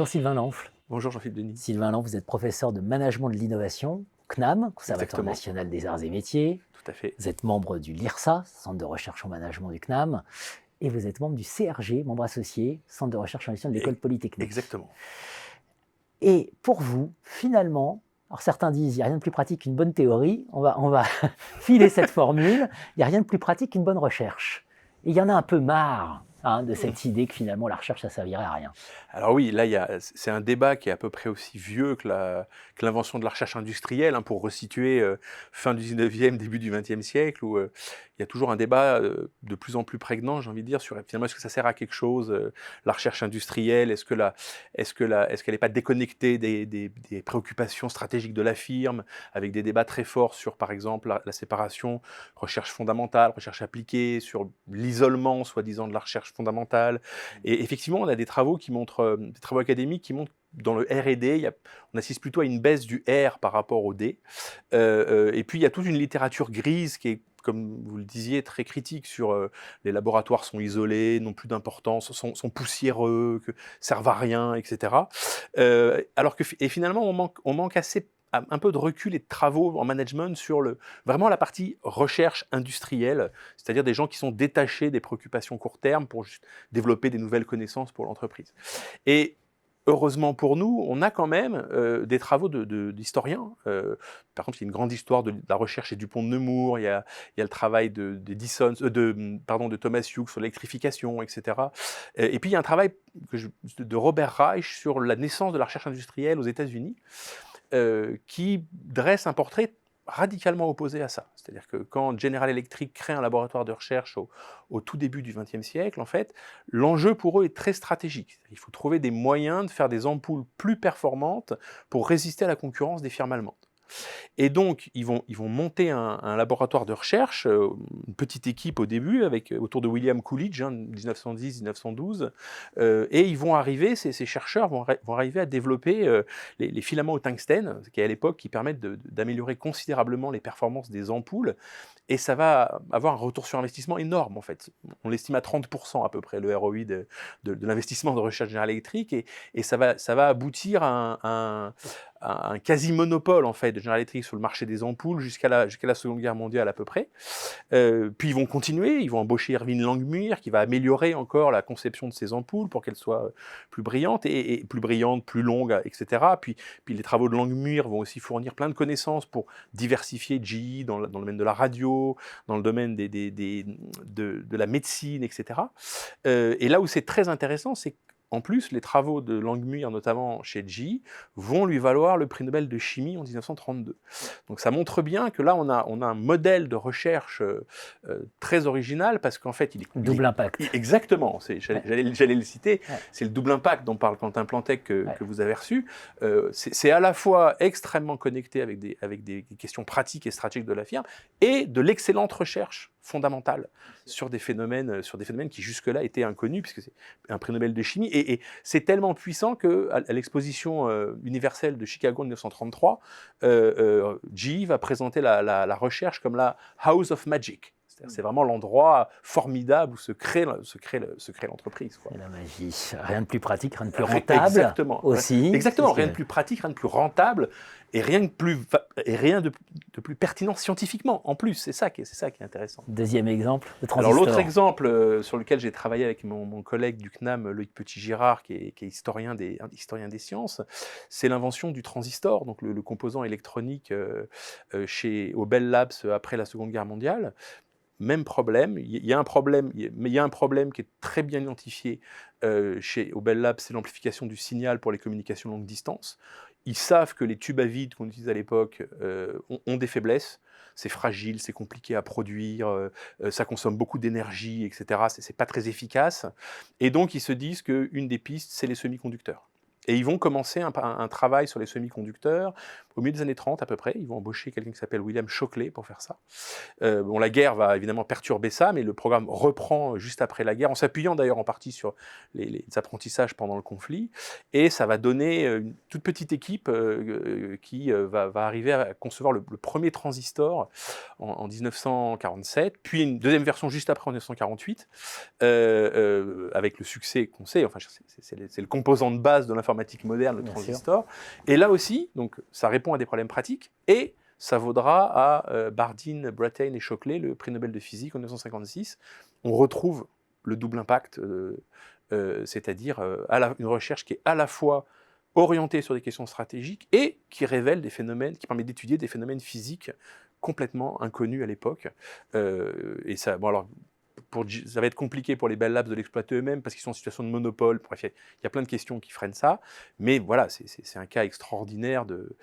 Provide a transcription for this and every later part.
Bonjour Sylvain Lanfle. Bonjour Jean-Philippe Denis. Sylvain Lanfle, vous êtes professeur de management de l'innovation, CNAM, Conservatoire Exactement, national des arts et métiers. tout à fait. Vous êtes membre du LIRSA, Centre de recherche en management du CNAM. Et vous êtes membre du CRG, membre associé, Centre de recherche en gestion de l'École Polytechnique. Exactement. Et pour vous, finalement, alors certains disent, il n'y a rien de plus pratique qu'une bonne théorie, on va filer cette formule, il n'y a rien de plus pratique qu'une bonne recherche. Et il y en a un peu marre de cette idée que finalement la recherche, ça ne servirait à rien. Alors oui, là, c'est un débat qui est à peu près aussi vieux que l'invention de la recherche industrielle, pour resituer fin du 19e, début du 20e siècle, où il y a toujours un débat de plus en plus prégnant, j'ai envie de dire, sur finalement est-ce que ça sert à quelque chose, la recherche industrielle, est-ce qu'elle n'est pas déconnectée des préoccupations stratégiques de la firme, avec des débats très forts sur, par exemple, la séparation recherche fondamentale, recherche appliquée, sur l'isolement, soi-disant, de la recherche fondamentale. Et effectivement, on a des travaux des travaux académiques qui montrent dans le R&D, on assiste plutôt à une baisse du R par rapport au D. Et puis, il y a toute une littérature grise qui est, comme vous le disiez, très critique sur les laboratoires sont isolés, n'ont plus d'importance, sont poussiéreux, que servent à rien, etc. Et finalement, on manque assez un peu de recul et de travaux en management sur vraiment la partie recherche industrielle, c'est-à-dire des gens qui sont détachés des préoccupations court terme pour juste développer des nouvelles connaissances pour l'entreprise. Et heureusement pour nous, on a quand même des travaux d'historiens. Par exemple, il y a une grande histoire de la recherche et du pont de Nemours, il y a le travail de Thomas Hughes sur l'électrification, etc. Et puis il y a un travail de Robert Reich sur la naissance de la recherche industrielle aux États-Unis, qui dresse un portrait radicalement opposé à ça. C'est-à-dire que quand General Electric crée un laboratoire de recherche au tout début du XXe siècle, en fait, l'enjeu pour eux est très stratégique. Il faut trouver des moyens de faire des ampoules plus performantes pour résister à la concurrence des firmes allemandes. Et donc, ils vont monter un laboratoire de recherche, une petite équipe au début, autour de William Coolidge, 1910-1912, et ils vont arriver, ces chercheurs vont arriver à développer les filaments au tungstène, qui à l'époque qui permettent d'améliorer considérablement les performances des ampoules, et ça va avoir un retour sur investissement énorme, en fait. On l'estime à 30% à peu près, le ROI de l'investissement de recherche General Electric, et ça va aboutir à un quasi-monopole en fait de General Electric sur le marché des ampoules jusqu'à la Seconde Guerre mondiale à peu près. Puis ils vont continuer, ils vont embaucher Erwin Langmuir qui va améliorer encore la conception de ces ampoules pour qu'elles soient plus brillantes, et plus brillantes, plus longues, etc. Puis les travaux de Langmuir vont aussi fournir plein de connaissances pour diversifier GE dans le domaine de la radio, dans le domaine de la médecine, etc. Et là où c'est très intéressant, c'est en plus, les travaux de Langmuir, notamment chez GE, vont lui valoir le prix Nobel de chimie en 1932. Donc ça montre bien que là, on a un modèle de recherche très original, parce qu'en fait, Double impact. Exactement, j'allais le citer, Ouais. c'est le double impact dont parle Quentin Plantec que vous avez reçu. C'est à la fois extrêmement connecté avec des questions pratiques et stratégiques de la firme, et de l'excellente recherche fondamentale sur des phénomènes qui jusque-là étaient inconnus, puisque c'est un prix Nobel de chimie. Et c'est tellement puissant qu'à l'exposition universelle de Chicago en 1933, GE va présenter la recherche comme la House of Magic. C'est vraiment l'endroit formidable où se crée l'entreprise. C'est la magie. Rien de plus pratique, rien de plus rentable. Exactement. Aussi. Exactement. Rien de plus pratique, rien de plus rentable, et rien de plus pertinent scientifiquement en plus. C'est ça qui est intéressant. Deuxième exemple, le transistor. Alors l'autre exemple sur lequel j'ai travaillé avec mon collègue du CNAM, Loïc Petit-Girard, qui est historien des sciences, c'est l'invention du transistor, donc le composant électronique au Bell Labs après la Seconde Guerre mondiale. Même problème, il y a un problème qui est très bien identifié au Bell Labs, c'est l'amplification du signal pour les communications longue distance. Ils savent que les tubes à vide qu'on utilise à l'époque ont des faiblesses. C'est fragile, c'est compliqué à produire, ça consomme beaucoup d'énergie, etc. C'est pas très efficace. Et donc, ils se disent qu'une des pistes, c'est les semi-conducteurs. Et ils vont commencer un travail sur les semi-conducteurs au milieu des années 30 à peu près. Ils vont embaucher quelqu'un qui s'appelle William Shockley pour faire ça. La guerre va évidemment perturber ça, mais le programme reprend juste après la guerre, en s'appuyant d'ailleurs en partie sur les apprentissages pendant le conflit. Et ça va donner une toute petite équipe qui va arriver à concevoir le premier transistor en 1947, puis une deuxième version juste après en 1948, avec le succès qu'on sait. Enfin, c'est le composant de base de l'informatique l'informatique moderne, le Bien transistor. Et là aussi, donc, ça répond à des problèmes pratiques et ça vaudra à Bardeen, Brattain et Shockley le prix Nobel de physique en 1956. On retrouve le double impact, c'est-à-dire une recherche qui est à la fois orientée sur des questions stratégiques et qui révèle des phénomènes, qui permet d'étudier des phénomènes physiques complètement inconnus à l'époque. Et ça, bon alors, ça va être compliqué pour les Bell Labs de l'exploiter eux-mêmes parce qu'ils sont en situation de monopole. Bref, il y a plein de questions qui freinent ça. Mais voilà, c'est un cas extraordinaire de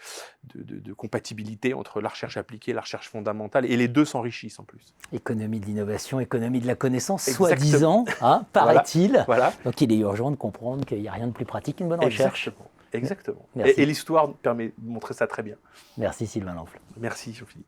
compatibilité entre la recherche appliquée et la recherche fondamentale. Et les deux s'enrichissent en plus. Économie de l'innovation, économie de la connaissance, Exactement. soi-disant, hein, paraît-il. Voilà. Donc il est urgent de comprendre qu'il n'y a rien de plus pratique qu'une bonne recherche. Exactement. Merci. Et l'histoire permet de montrer ça très bien. Merci Sylvain Lanfle. Merci Jean-Philippe.